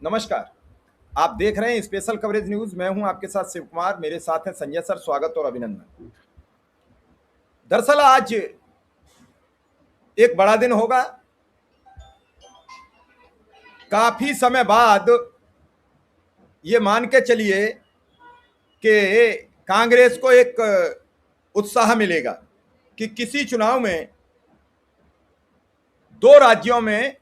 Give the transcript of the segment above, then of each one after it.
नमस्कार। आप देख रहे हैं स्पेशल कवरेज न्यूज। मैं हूं आपके साथ शिव कुमार, मेरे साथ हैं संजय सर। स्वागत और अभिनंदन। दरअसल आज एक बड़ा दिन होगा। काफी समय बाद ये मान के चलिए कि कांग्रेस को एक उत्साह मिलेगा कि किसी चुनाव में दो राज्यों में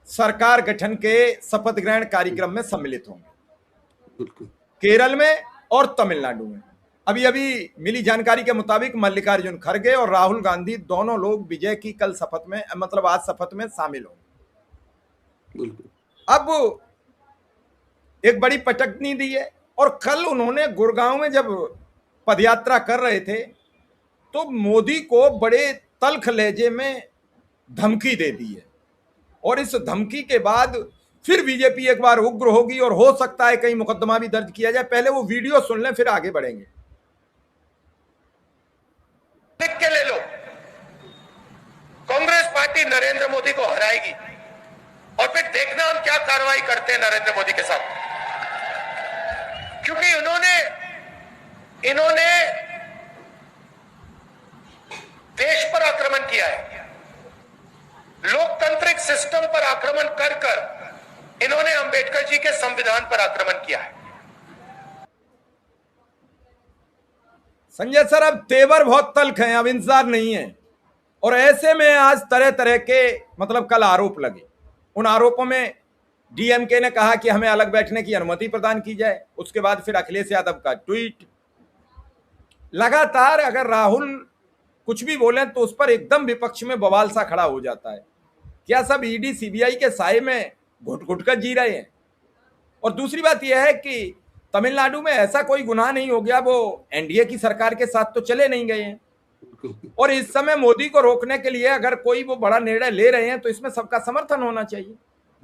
सरकार गठन के शपथ ग्रहण कार्यक्रम में सम्मिलित होंगे, केरल में और तमिलनाडु में। अभी अभी मिली जानकारी के मुताबिक मल्लिकार्जुन खड़गे और राहुल गांधी दोनों लोग विजय की कल शपथ में, मतलब आज शपथ में शामिल होंगे। अब एक बड़ी पटकनी दी है और कल उन्होंने गुड़गांव में जब पदयात्रा कर रहे थे तो मोदी को बड़े तल्ख लहजे में धमकी दे दी है और इस धमकी के बाद फिर बीजेपी एक बार उग्र होगी और हो सकता है कहीं मुकदमा भी दर्ज किया जाए। पहले वो वीडियो सुन लें, फिर आगे बढ़ेंगे। लिख के ले लो, कांग्रेस पार्टी नरेंद्र मोदी को हराएगी और फिर देखना हम क्या कार्रवाई करते हैं नरेंद्र मोदी के साथ, क्योंकि इन्होंने देश पर आक्रमण किया है, लोकतांत्रिक सिस्टम पर आक्रमण कर कर इन्होंने अंबेडकर जी के संविधान पर आक्रमण किया है। संजय सर, अब तेवर बहुत तल्ख हैं, अब इंतजार नहीं है और ऐसे में आज तरह तरह के मतलब कल आरोप लगे। उन आरोपों में डीएमके ने कहा कि हमें अलग बैठने की अनुमति प्रदान की जाए। उसके बाद फिर अखिलेश यादव का ट्वीट। लगातार अगर राहुल कुछ भी बोले तो उस पर एकदम विपक्ष में बवाल सा खड़ा हो जाता है। क्या सब ईडी सीबीआई के साए में घुट घुट कर जी रहे हैं? और दूसरी बात यह है कि तमिलनाडु में ऐसा कोई गुनाह नहीं हो गया, वो एनडीए की सरकार के साथ तो चले नहीं गए हैं और इस समय मोदी को रोकने के लिए अगर कोई वो बड़ा निर्णय ले रहे हैं तो इसमें सबका समर्थन होना चाहिए।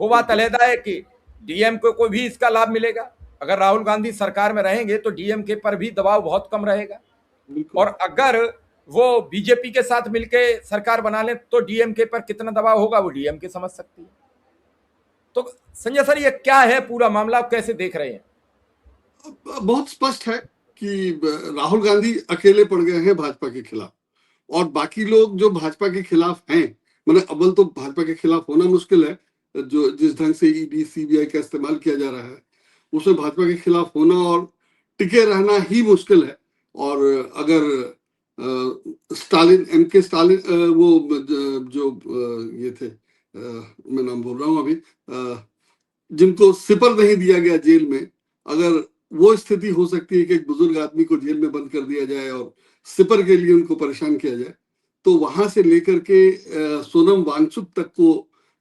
वो बात अलग है कि डीएमके को भी इसका लाभ मिलेगा। अगर राहुल गांधी सरकार में रहेंगे तो डीएमके पर भी दबाव बहुत कम रहेगा और अगर वो बीजेपी के साथ मिलके सरकार बना ले तो डीएमके पर कितना दबाव होगा वो डीएमके समझ सकती है। तो संजय सर, ये क्या है पूरा मामला, आप कैसे देख रहे हैं? बहुत स्पष्ट है कि राहुल गांधी अकेले पड़ गए हैं भाजपा के खिलाफ और बाकी लोग जो भाजपा के खिलाफ हैं, मतलब अव्वल तो भाजपा के खिलाफ होना मुश्किल है, जो जिस ढंग से ईडी सीबीआई का इस्तेमाल किया जा रहा है उसमें भाजपा के खिलाफ होना और टिके रहना ही मुश्किल है। और अगर स्टालिन, एमके स्टालिन, वो जो ये थे, मैं नाम बोल रहा हूँ अभी, जिनको सिपर नहीं दिया गया जेल में, अगर वो स्थिति हो सकती है कि एक बुजुर्ग आदमी को जेल में बंद कर दिया जाए और सिपर के लिए उनको परेशान किया जाए, तो वहां से लेकर के सोनम वांगचुक तक को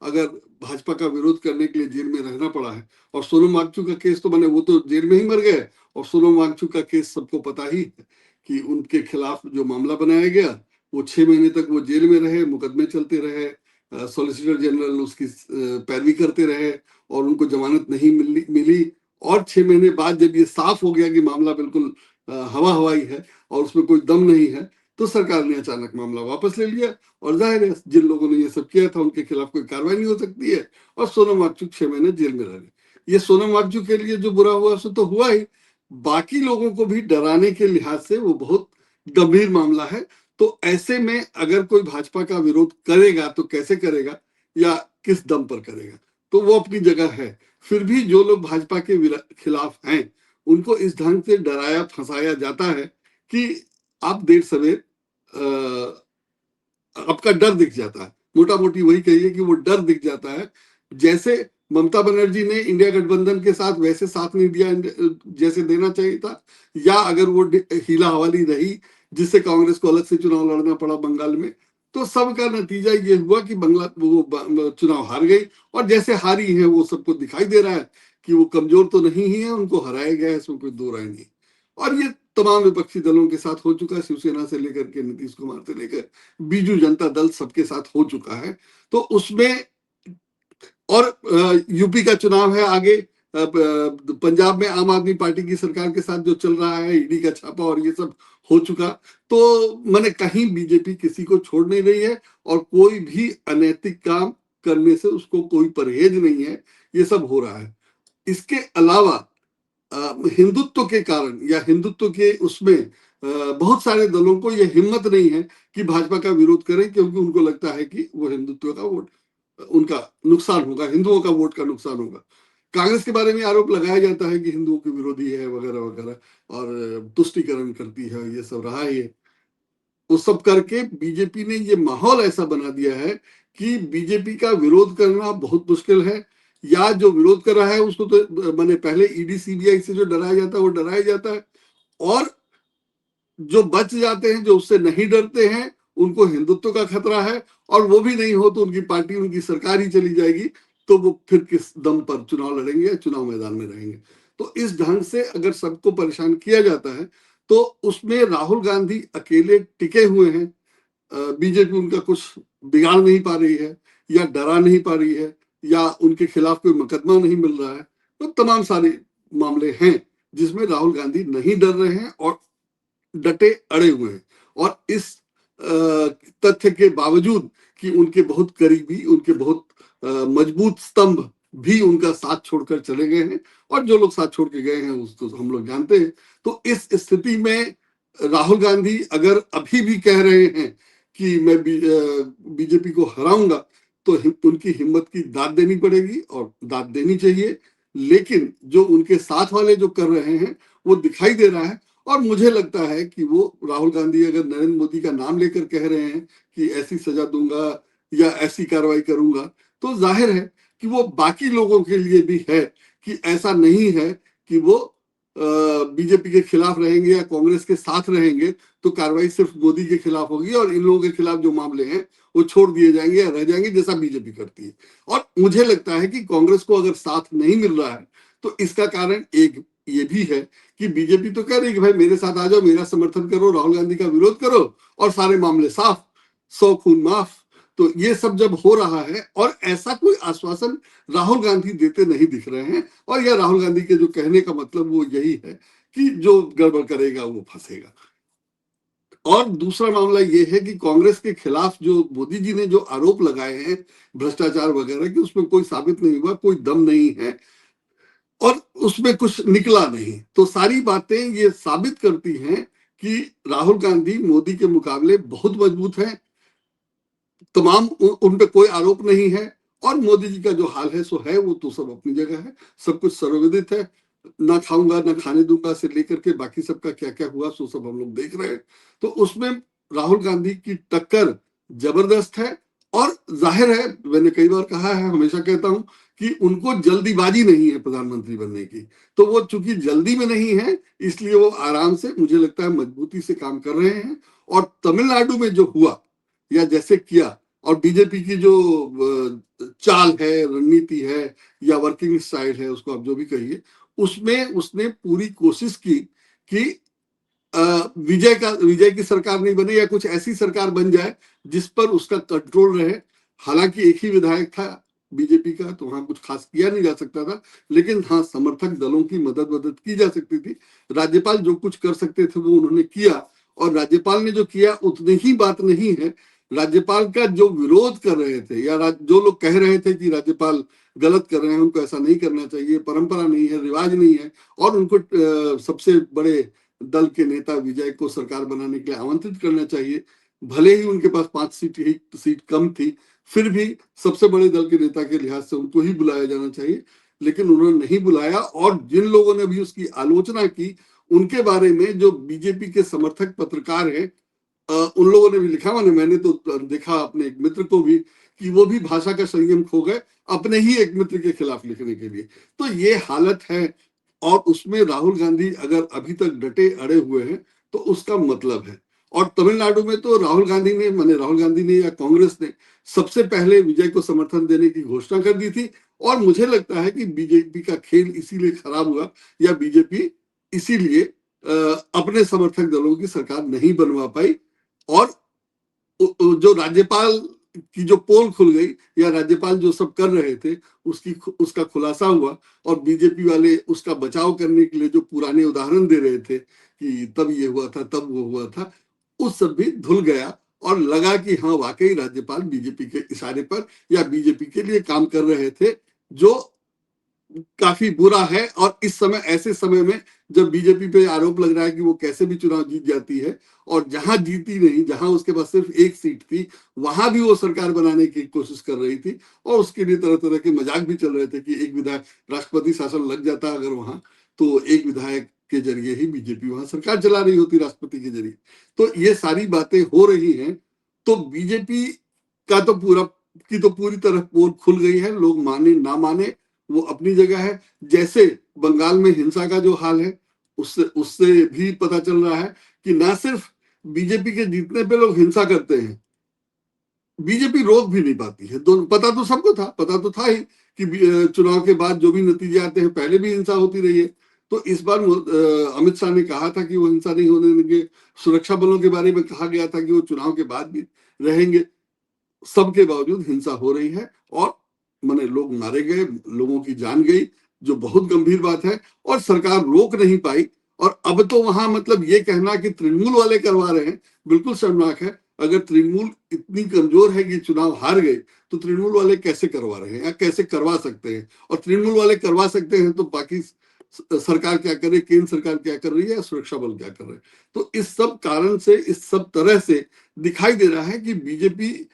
अगर भाजपा का विरोध करने के लिए जेल में रहना पड़ा है। और सोनम वांगचुक का केस तो वो तो जेल में ही मर गए और सोनम वांगचुक का केस सबको पता ही है कि उनके खिलाफ जो मामला बनाया गया वो 6 महीने तक वो जेल में रहे, मुकदमे चलते रहे, सॉलिसिटर जनरल उसकी पैरवी करते रहे और उनको जमानत नहीं मिली और 6 महीने बाद जब ये साफ हो गया कि मामला बिल्कुल हवा हवाई है और उसमें कोई दम नहीं है तो सरकार ने अचानक मामला वापस ले लिया और जाहिर है जिन लोगों ने ये सब किया था उनके खिलाफ कोई कार्रवाई नहीं हो सकती है और सोनम वांगचुक 6 महीने जेल में रह गए। ये सोनम वांगचुक के लिए जो बुरा हुआ सो तो हुआ ही, बाकी लोगों को भी डराने के लिहाज से वो बहुत गंभीर मामला है। तो ऐसे में अगर कोई भाजपा का विरोध करेगा तो कैसे करेगा या किस दम पर करेगा, तो वो अपनी जगह है। फिर भी जो लोग भाजपा के खिलाफ हैं उनको इस ढंग से डराया फंसाया जाता है कि आप देर सवेर आपका डर दिख जाता है। मोटा मोटी वही कहिए कि वो डर दिख जाता है। जैसे ममता बनर्जी ने इंडिया गठबंधन के साथ वैसे साथ नहीं दिया जैसे देना चाहिए था, या अगर वो हीला हवाली रही जिससे कांग्रेस को अलग से चुनाव लड़ना पड़ा बंगाल में, तो सबका नतीजा ये हुआ कि वो चुनाव हार गई और जैसे हारी है वो सबको दिखाई दे रहा है कि वो कमजोर तो नहीं ही है, उनको हराया गया है, इसमें कोई दो राय नहीं। और ये तमाम विपक्षी दलों के साथ हो चुका है, शिवसेना से लेकर के नीतीश कुमार से लेकर बीजू जनता दल सबके साथ हो चुका है। तो उसमें और यूपी का चुनाव है आगे, पंजाब में आम आदमी पार्टी की सरकार के साथ जो चल रहा है, ईडी का छापा और ये सब हो चुका, तो मैंने कहीं बीजेपी किसी को छोड़ नहीं रही है और कोई भी अनैतिक काम करने से उसको कोई परहेज नहीं है, ये सब हो रहा है। इसके अलावा हिंदुत्व के कारण या हिंदुत्व के उसमें बहुत सारे दलों को यह हिम्मत नहीं है कि भाजपा का विरोध करें, क्योंकि उनको लगता है कि वो हिंदुत्व का वोट उनका नुकसान होगा, हिंदुओं का वोट का नुकसान होगा। कांग्रेस के बारे में आरोप लगाया जाता है कि हिंदुओं के विरोधी है वगैरह वगैरह और तुष्टीकरण करती है, ये सब रहा है। वो सब करके बीजेपी ने ये माहौल ऐसा बना दिया है कि बीजेपी का विरोध करना बहुत मुश्किल है, या जो विरोध कर रहा है उसको तो मैंने पहले ईडी सीबीआई से जो डराया जाता है वो डराया जाता है, और जो बच जाते हैं, जो उससे नहीं डरते हैं, उनको हिंदुत्व का खतरा है, और वो भी नहीं हो तो उनकी पार्टी, उनकी सरकार ही चली जाएगी, तो वो फिर किस दम पर चुनाव लड़ेंगे या चुनाव मैदान में रहेंगे। तो इस ढंग से अगर सबको परेशान किया जाता है तो उसमें राहुल गांधी अकेले टिके हुए हैं। बीजेपी उनका कुछ बिगाड़ नहीं पा रही है, या डरा नहीं पा रही है, या उनके खिलाफ कोई मुकदमा नहीं मिल रहा है। तो तमाम सारे मामले हैं जिसमें राहुल गांधी नहीं डर रहे हैं और डटे अड़े हुए हैं। और इस तथ्य के बावजूद कि उनके बहुत करीबी, उनके बहुत मजबूत स्तंभ भी उनका साथ छोड़कर चले गए हैं, और जो लोग साथ छोड़ के गए हैं उसको हम लोग जानते हैं। तो इस स्थिति में राहुल गांधी अगर अभी भी कह रहे हैं कि मैं बीजेपी को हराऊंगा, तो उनकी हिम्मत की दाद देनी पड़ेगी और दाद देनी चाहिए। लेकिन जो उनके साथ वाले जो कर रहे हैं वो दिखाई दे रहा है, और मुझे लगता है कि वो राहुल गांधी अगर नरेंद्र मोदी का नाम लेकर कह रहे हैं कि ऐसी सजा दूंगा या ऐसी कार्रवाई करूंगा, तो जाहिर है कि वो बाकी लोगों के लिए भी है कि ऐसा नहीं है कि वो बीजेपी के खिलाफ रहेंगे या कांग्रेस के साथ रहेंगे तो कार्रवाई सिर्फ मोदी के खिलाफ होगी, और इन लोगों के खिलाफ जो मामले हैं वो छोड़ दिए जाएंगे या रह जाएंगे, जैसा बीजेपी करती है। और मुझे लगता है कि कांग्रेस को अगर साथ नहीं मिल रहा है तो इसका कारण एक ये भी है कि बीजेपी तो कह रही है कि भाई मेरे साथ आ जाओ, मेरा समर्थन करो, राहुल गांधी का विरोध करो और सारे मामले साफ, 100 खून माफ। तो ये सब जब हो रहा है, और ऐसा कोई आश्वासन राहुल गांधी देते नहीं दिख रहे हैं, और यह राहुल गांधी के जो कहने का मतलब वो यही है कि जो गड़बड़ करेगा वो फंसेगा। और दूसरा मामला ये है कि कांग्रेस के खिलाफ जो मोदी जी ने जो आरोप लगाए हैं भ्रष्टाचार वगैरह के, उसमें कोई साबित नहीं हुआ, कोई दम नहीं है, और उसमें कुछ निकला नहीं। तो सारी बातें ये साबित करती हैं कि राहुल गांधी मोदी के मुकाबले बहुत मजबूत हैं, तमाम उन पे कोई आरोप नहीं है, और मोदी जी का जो हाल है सो है, वो तो सब अपनी जगह है, सब कुछ सर्वविदित है। ना खाऊंगा ना खाने दूंगा से लेकर के बाकी सबका क्या क्या हुआ सो सब हम लोग देख रहे हैं। तो उसमें राहुल गांधी की टक्कर जबरदस्त है, और जाहिर है, मैंने कई बार कहा है, हमेशा कहता हूं कि उनको जल्दीबाजी नहीं है प्रधानमंत्री बनने की। तो वो चूंकि जल्दी में नहीं है, इसलिए वो आराम से, मुझे लगता है मजबूती से काम कर रहे हैं। और तमिलनाडु में जो हुआ या जैसे किया, और बीजेपी की जो चाल है, रणनीति है या वर्किंग स्टाइल है, उसको आप जो भी कहिए, उसमें उसने पूरी कोशिश की कि विजय की सरकार नहीं बने, या कुछ ऐसी सरकार बन जाए जिस पर उसका कंट्रोल रहे। हालांकि एक ही विधायक था बीजेपी का, तो वहां कुछ खास किया नहीं जा सकता था, लेकिन हाँ, समर्थक दलों की मदद की जा सकती थी। राज्यपाल जो कुछ कर सकते थे वो उन्होंने किया, और राज्यपाल ने जो किया उतनी ही बात नहीं है। राज्यपाल का जो विरोध कर रहे थे, या जो लोग कह रहे थे कि राज्यपाल गलत कर रहे हैं, उनको ऐसा नहीं करना चाहिए, परंपरा नहीं है, रिवाज नहीं है, और उनको सबसे बड़े दल के नेता विजय को सरकार बनाने के लिए आमंत्रित करना चाहिए। भले ही उनके पास 5 सीट कम थी, फिर भी सबसे बड़े दल के नेता के लिहाज से उनको ही बुलाया जाना चाहिए, लेकिन उन्होंने नहीं बुलाया। और जिन लोगों ने भी उसकी आलोचना की, उनके बारे में जो बीजेपी के समर्थक पत्रकार हैं, उन लोगों ने भी लिखा, मैंने तो देखा अपने एक मित्र को भी, कि वो भी भाषा का संयम खो गए अपने ही एक मित्र के खिलाफ लिखने के लिए। तो ये हालत है, और उसमें राहुल गांधी अगर अभी तक डटे अड़े हुए हैं तो उसका मतलब है। और तमिलनाडु में तो राहुल गांधी ने या कांग्रेस ने सबसे पहले विजय को समर्थन देने की घोषणा कर दी थी, और मुझे लगता है कि बीजेपी का खेल इसीलिए खराब हुआ, या बीजेपी इसीलिए अपने समर्थक दलों की सरकार नहीं बनवा पाई। और जो राज्यपाल की जो पोल खुल गई, या राज्यपाल जो सब कर रहे थे उसका खुलासा हुआ, और बीजेपी वाले उसका बचाव करने के लिए जो पुराने उदाहरण दे रहे थे कि तब ये हुआ था, तब वो हुआ था, उस सब भी धुल गया, और लगा कि हाँ, वाकई राज्यपाल बीजेपी के इशारे पर या बीजेपी के लिए काम कर रहे थे, जो काफी बुरा है। और इस समय, ऐसे समय में जब बीजेपी पे आरोप लग रहा है कि वो कैसे भी चुनाव जीत जाती है, और जहां जीती नहीं, जहां उसके पास सिर्फ एक सीट थी, वहां भी वो सरकार बनाने की कोशिश कर रही थी, और उसके लिए तरह तरह के मजाक भी चल रहे थे कि एक विधायक, राष्ट्रपति शासन लग जाता अगर वहां, तो एक विधायक के जरिए ही बीजेपी वहां सरकार चला रही होती, राष्ट्रपति के जरिए। तो ये सारी बातें हो रही हैं, तो बीजेपी का तो पूरी तरह पोल खुल गई है। लोग माने ना माने, वो अपनी जगह है। जैसे बंगाल में हिंसा का जो हाल है, उससे उससे भी पता चल रहा है कि ना सिर्फ बीजेपी के जीतने पे लोग हिंसा करते हैं, बीजेपी रोक भी नहीं पाती है। दोनों, पता तो सबको था, पता तो था ही कि चुनाव के बाद जो भी नतीजे आते हैं, पहले भी हिंसा होती रही है। तो इस बार अमित शाह ने कहा था कि वो हिंसा नहीं होने देंगे। सुरक्षा बलों के बारे में कहा गया था कि वो चुनाव के बाद भी रहेंगे। सबके बावजूद हिंसा हो रही है, और माने लोग मारे गए, लोगों की जान गई, जो बहुत गंभीर बात है, और सरकार रोक नहीं पाई। और अब तो वहां मतलब ये कहना कि तृणमूल वाले करवा रहे हैं, बिल्कुल शर्मनाक है। अगर तृणमूल इतनी कमजोर है कि चुनाव हार गए, तो तृणमूल वाले कैसे करवा रहे हैं या कैसे करवा सकते हैं? और तृणमूल वाले करवा सकते हैं तो बाकी सरकार क्या करे, केंद्र सरकार क्या कर रही है, सुरक्षा बल क्या कर रहे हैं? तो इस सब कारण से, इस सब तरह से दिखाई दे रहा है कि बीजेपी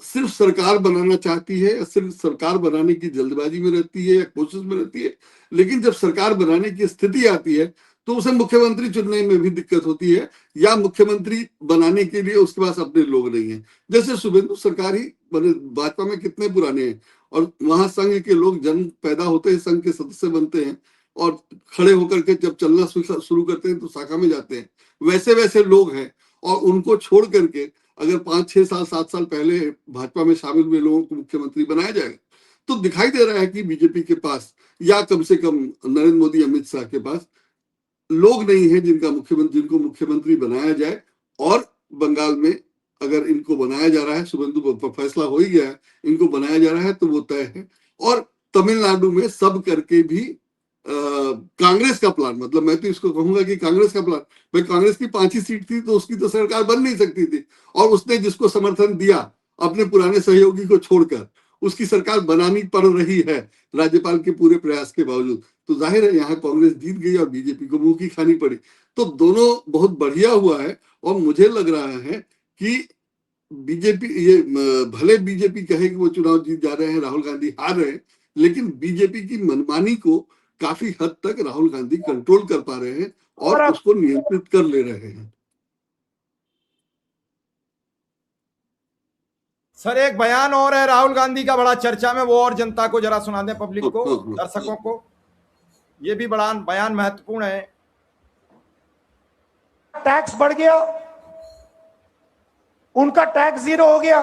सिर्फ सरकार बनाना चाहती है, या सिर्फ सरकार बनाने की जल्दबाजी में रहती है या कोशिश में रहती है। लेकिन जब सरकार बनाने की स्थिति आती है, तो उसे मुख्यमंत्री चुनने में भी दिक्कत होती है, या मुख्यमंत्री बनाने के लिए उसके पास अपने लोग नहीं है। जैसे शुभेंदु सरकार ही, भाजपा में कितने पुराने हैं, और वहां संघ के लोग, जन पैदा होते हैं, संघ के सदस्य बनते हैं, और खड़े होकर के जब चलना शुरू करते हैं तो शाखा में जाते हैं। वैसे वैसे लोग हैं, और उनको छोड़ करके अगर 5-6 साल 7 साल पहले भाजपा में शामिल हुए लोगों को मुख्यमंत्री बनाया जाएगा, तो दिखाई दे रहा है कि बीजेपी के पास, या कम से कम नरेंद्र मोदी, अमित शाह के पास लोग नहीं है जिनको मुख्यमंत्री बनाया जाए। और बंगाल में अगर इनको बनाया जा रहा है, शुभेंदु पर फैसला हो ही गया है, इनको बनाया जा रहा है, तो वो तय है। और तमिलनाडु में सब करके भी कांग्रेस का प्लान, मतलब मैं तो इसको कहूंगा कि कांग्रेस का प्लान, भाई कांग्रेस की 5 ही सीट थी, तो उसकी तो सरकार बन नहीं सकती थी, और उसने जिसको समर्थन दिया अपने पुराने सहयोगी को छोड़कर, उसकी सरकार बनानी पड़ रही है राज्यपाल के पूरे प्रयास के बावजूद। तो जाहिर है यहाँ कांग्रेस जीत गई और बीजेपी को मुंह की खानी पड़ी। तो दोनों बहुत बढ़िया हुआ है, और मुझे लग रहा है कि बीजेपी, ये भले बीजेपी कहे कि वो चुनाव जीत जा रहे हैं, राहुल गांधी हार रहे हैं, लेकिन बीजेपी की मनमानी को काफी हद तक राहुल गांधी कंट्रोल कर पा रहे हैं, और उसको नियंत्रित कर ले रहे हैं। सर, एक बयान और है राहुल गांधी का बड़ा चर्चा में, वो और जनता को जरा सुना दें, पब्लिक को, दर्शकों को। ये भी बड़ा बयान महत्वपूर्ण है। टैक्स बढ़ गया, उनका टैक्स 0 हो गया,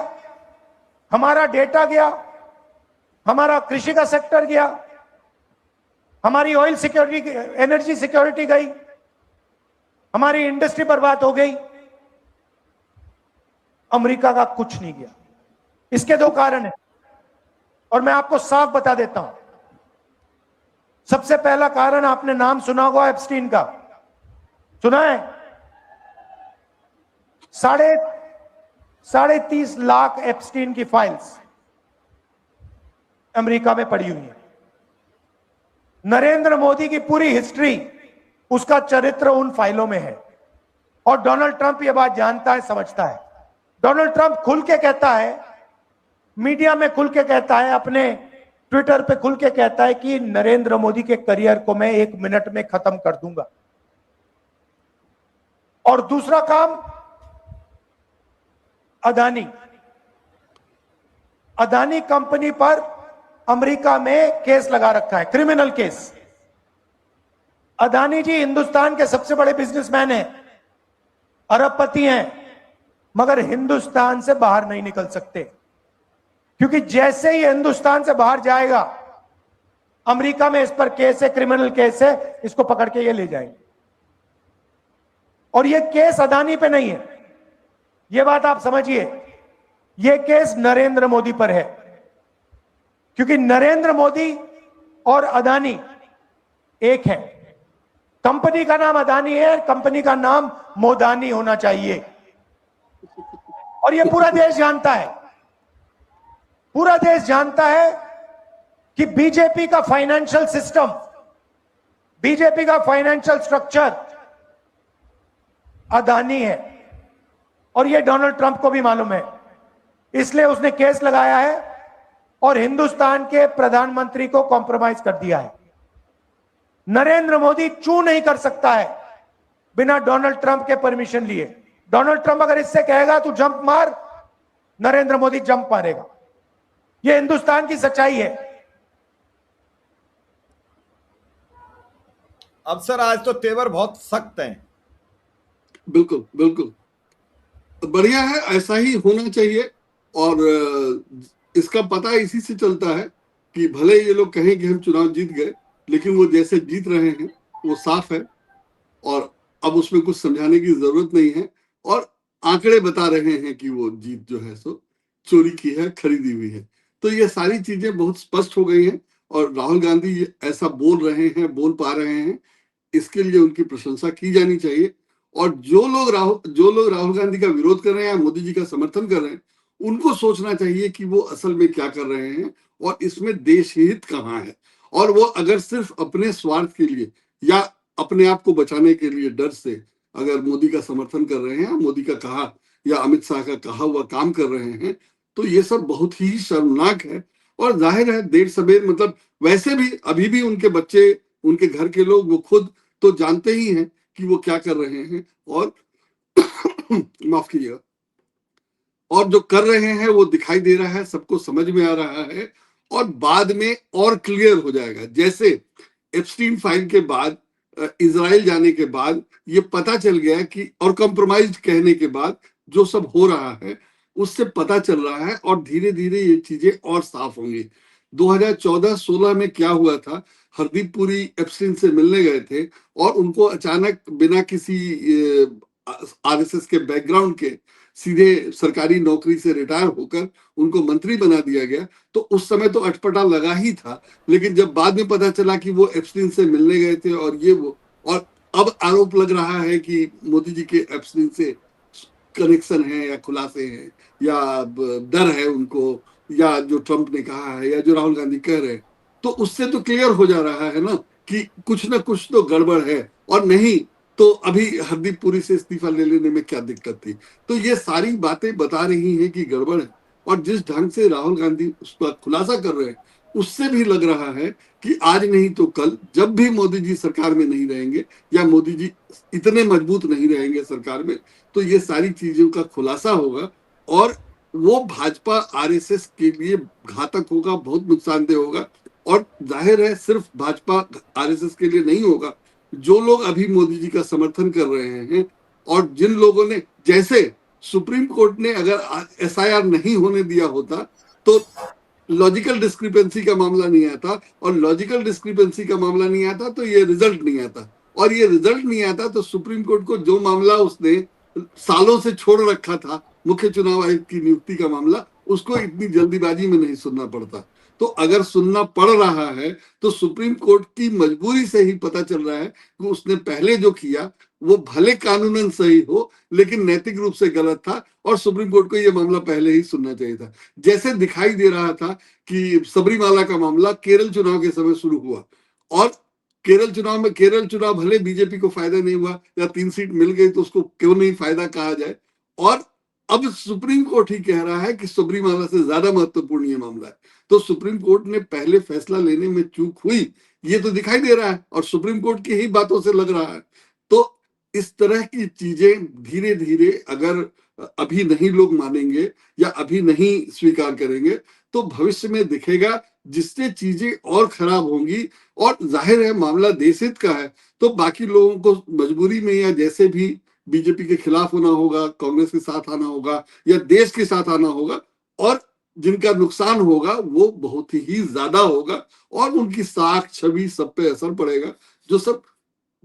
हमारा डेटा गया, हमारा कृषि का सेक्टर गया, हमारी ऑयल सिक्योरिटी, एनर्जी सिक्योरिटी गई, हमारी इंडस्ट्री बर्बाद हो गई। अमेरिका का कुछ नहीं गया। इसके 2 कारण हैं, और मैं आपको साफ बता देता हूं। सबसे पहला कारण, आपने नाम सुना होगा एप्स्टीन का, सुना है? 30.5 लाख एप्स्टीन की फाइल्स अमेरिका में पड़ी हुई है। नरेंद्र मोदी की पूरी हिस्ट्री, उसका चरित्र उन फाइलों में है, और डोनाल्ड ट्रंप यह बात जानता है, समझता है। डोनाल्ड ट्रंप खुल के कहता है, मीडिया में खुल के कहता है, अपने ट्विटर पे खुल के कहता है कि नरेंद्र मोदी के करियर को मैं 1 मिनट में खत्म कर दूंगा। और दूसरा काम, अदानी कंपनी पर अमेरिका में केस लगा रखा है, क्रिमिनल केस। अदानी जी हिंदुस्तान के सबसे बड़े बिजनेसमैन हैं, अरबपति हैं, मगर हिंदुस्तान से बाहर नहीं निकल सकते, क्योंकि जैसे ही हिंदुस्तान से बाहर जाएगा, अमेरिका में इस पर केस है, क्रिमिनल केस है, इसको पकड़ के ये ले जाएंगे। और ये केस अदानी पे नहीं है, ये बात आप समझिए, ये केस नरेंद्र मोदी पर है, क्योंकि नरेंद्र मोदी और अदानी एक है। कंपनी का नाम अदानी है, कंपनी का नाम मोदानी होना चाहिए, और ये पूरा देश जानता है, पूरा देश जानता है कि बीजेपी का फाइनेंशियल सिस्टम, बीजेपी का फाइनेंशियल स्ट्रक्चर अदानी है और यह डोनाल्ड ट्रंप को भी मालूम है। इसलिए उसने केस लगाया है और हिंदुस्तान के प्रधानमंत्री को कॉम्प्रोमाइज कर दिया है। नरेंद्र मोदी चू नहीं कर सकता है बिना डोनाल्ड ट्रंप के परमिशन लिए। डोनाल्ड ट्रंप अगर इससे कहेगा तू जंप मार, नरेंद्र मोदी जंप मारेगा। यह हिंदुस्तान की सच्चाई है। अब सर आज तो तेवर बहुत सख्त हैं। बिल्कुल बिल्कुल, बढ़िया है, ऐसा ही होना चाहिए। और इसका पता इसी से चलता है कि भले ये लोग कहें कि हम चुनाव जीत गए, लेकिन वो जैसे जीत रहे हैं वो साफ है और अब उसमें कुछ समझाने की जरूरत नहीं है। और आंकड़े बता रहे हैं कि वो जीत जो है सो चोरी की है, खरीदी हुई है। तो ये सारी चीजें बहुत स्पष्ट हो गई हैं और राहुल गांधी ऐसा बोल रहे हैं, बोल पा रहे हैं, इसके लिए उनकी प्रशंसा की जानी चाहिए। और जो लोग राहुल गांधी का विरोध कर रहे हैं या मोदी जी का समर्थन कर रहे हैं, उनको सोचना चाहिए कि वो असल में क्या कर रहे हैं और इसमें देश हित कहाँ है। और वो अगर सिर्फ अपने स्वार्थ के लिए या अपने आप को बचाने के लिए डर से अगर मोदी का समर्थन कर रहे हैं, मोदी का कहा या अमित शाह का कहा हुआ काम कर रहे हैं, तो ये सब बहुत ही शर्मनाक है। और जाहिर है देर सवेर, मतलब वैसे भी अभी भी उनके बच्चे, उनके घर के लोग, वो खुद तो जानते ही हैं कि वो क्या कर रहे हैं और माफ कीजिएगा, और जो कर रहे हैं वो दिखाई दे रहा है, सबको समझ में आ रहा है और बाद में और क्लियर हो जाएगा। जैसे एप्स्टीन फाइल के बाद, इजराइल जाने के बाद ये पता चल गया कि, और कंप्रोमाइज कहने के बाद जो सब हो रहा है उससे पता चल रहा है और धीरे धीरे ये चीजें और साफ होंगी। 2014-16 में क्या हुआ था, हरदीप पुरी एप्स्टीन से मिलने गए थे और उनको अचानक बिना किसी आरएसएस के बैकग्राउंड के सीधे सरकारी नौकरी से रिटायर होकर उनको मंत्री बना दिया गया। तो उस समय तो अटपटा लगा ही था, लेकिन जब बाद में पता चला कि वो एप्स्टीन से मिलने गए थे और ये वो, और अब आरोप लग रहा है कि मोदी जी के एप्स्टीन से कनेक्शन है या खुलासे हैं या डर है उनको, या जो ट्रंप ने कहा है या जो राहुल गांधी कह रहे हैं, तो उससे तो क्लियर हो जा रहा है ना कि कुछ ना कुछ तो गड़बड़ है। और नहीं तो अभी हरदीप पुरी से इस्तीफा ले लेने में क्या दिक्कत थी। तो ये सारी बातें बता रही हैं कि गड़बड़ है। और जिस ढंग से राहुल गांधी उसका खुलासा कर रहे हैं, उससे भी लग रहा है कि आज नहीं तो कल, जब भी मोदी जी सरकार में नहीं रहेंगे या मोदी जी इतने मजबूत नहीं रहेंगे सरकार में, तो ये सारी चीजों का खुलासा होगा और वो भाजपा आरएसएस के लिए घातक होगा, बहुत नुकसानदेह होगा। और जाहिर है सिर्फ भाजपा आरएसएस के लिए नहीं होगा, जो लोग अभी मोदी जी का समर्थन कर रहे हैं और जिन लोगों ने, जैसे सुप्रीम कोर्ट ने अगर एसआईआर नहीं होने दिया होता तो लॉजिकल डिस्क्रिपेंसी का मामला नहीं आता, और लॉजिकल डिस्क्रिपेंसी का मामला नहीं आता तो ये रिजल्ट नहीं आता, और ये रिजल्ट नहीं आता तो सुप्रीम कोर्ट को जो मामला उसने सालों से छोड़ रखा था, मुख्य चुनाव आयुक्त की नियुक्ति का मामला, उसको इतनी जल्दीबाजी में नहीं सुनना पड़ता। तो अगर सुनना पड़ रहा है तो सुप्रीम कोर्ट की मजबूरी से ही पता चल रहा है कि उसने पहले जो किया वो भले कानूनन सही हो लेकिन नैतिक रूप से गलत था और सुप्रीम कोर्ट को ये मामला पहले ही सुनना चाहिए था। जैसे दिखाई दे रहा था कि सबरीमाला का मामला केरल चुनाव के समय शुरू हुआ और केरल चुनाव भले बीजेपी को फायदा नहीं हुआ या 3 सीट मिल गई तो उसको क्यों नहीं फायदा कहा जाए, और अब सुप्रीम कोर्ट ही कह रहा है कि सबरीमाला से ज्यादा महत्वपूर्ण ये मामला है। तो सुप्रीम कोर्ट ने पहले फैसला लेने में चूक हुई, ये तो दिखाई दे रहा है और सुप्रीम कोर्ट की ही बातों से लग रहा है। तो इस तरह की चीजें धीरे धीरे अगर अभी नहीं लोग मानेंगे या अभी नहीं स्वीकार करेंगे तो भविष्य में दिखेगा, जिससे चीजें और खराब होंगी। और जाहिर है मामला देश हित का है तो बाकी लोगों को मजबूरी में या जैसे भी बीजेपी के खिलाफ होना होगा, कांग्रेस के साथ आना होगा या देश के साथ आना होगा, और जिनका नुकसान होगा वो बहुत ही ज्यादा होगा और उनकी साख छवि सब पे असर पड़ेगा। जो सब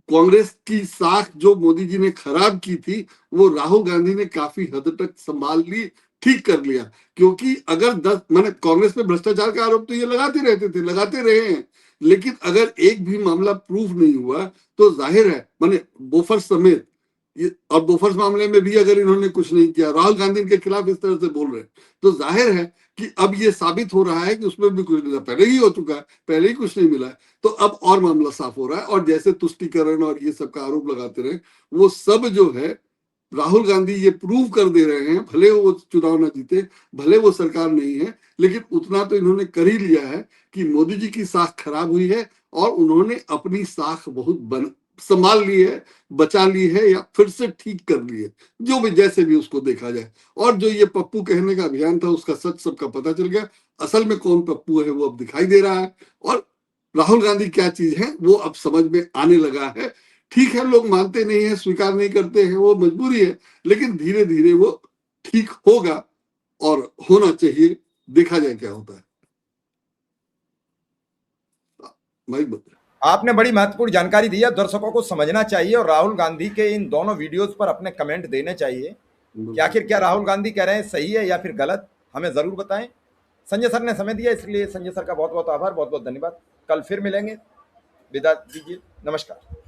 कांग्रेस की साख जो मोदी जी ने खराब की थी वो राहुल गांधी ने काफी हद तक संभाल ली, ठीक कर लिया। क्योंकि अगर 10 मैंने कांग्रेस पे भ्रष्टाचार का आरोप तो ये लगाते रहे हैं, लेकिन अगर एक भी मामला प्रूफ नहीं हुआ तो जाहिर है, माने बोफर्स समेत और बोफर्स मामले में भी अगर इन्होंने कुछ नहीं किया, राहुल गांधी के खिलाफ इस तरह से बोल रहे हैं, तो जाहिर है कि अब ये साबित हो रहा है कि उसमें भी कुछ नहीं, पहले ही हो चुका है, पहले ही कुछ नहीं मिला है, तो अब और मामला साफ हो रहा है। और जैसे तुष्टीकरण और ये सब का आरोप लगाते रहे, वो सब जो है राहुल गांधी ये प्रूव कर दे रहे हैं, भले वो चुनाव ना जीते, भले वो सरकार नहीं है, लेकिन उतना तो इन्होंने कर ही लिया है कि मोदी जी की साख खराब हुई है और उन्होंने अपनी साख बहुत संभाल ली है, बचा ली है, या फिर से ठीक कर ली है, जो भी जैसे भी उसको देखा जाए। और जो ये पप्पू कहने का अभियान था, उसका सच सबका पता चल गया, असल में कौन पप्पू है वो अब दिखाई दे रहा है, और राहुल गांधी क्या चीज है वो अब समझ में आने लगा है। ठीक है, लोग मानते नहीं है, स्वीकार नहीं करते हैं, वो मजबूरी है, लेकिन धीरे धीरे वो ठीक होगा और होना चाहिए, देखा जाए क्या होता है। भाई आपने बड़ी महत्वपूर्ण जानकारी दी है, दर्शकों को समझना चाहिए और राहुल गांधी के इन दोनों वीडियोस पर अपने कमेंट देने चाहिए कि आखिर क्या राहुल गांधी कह रहे हैं सही है या फिर गलत, हमें जरूर बताएं। संजय सर ने समय दिया, इसलिए संजय सर का बहुत बहुत आभार, बहुत बहुत धन्यवाद। कल फिर मिलेंगे, विदा दीजिए, नमस्कार।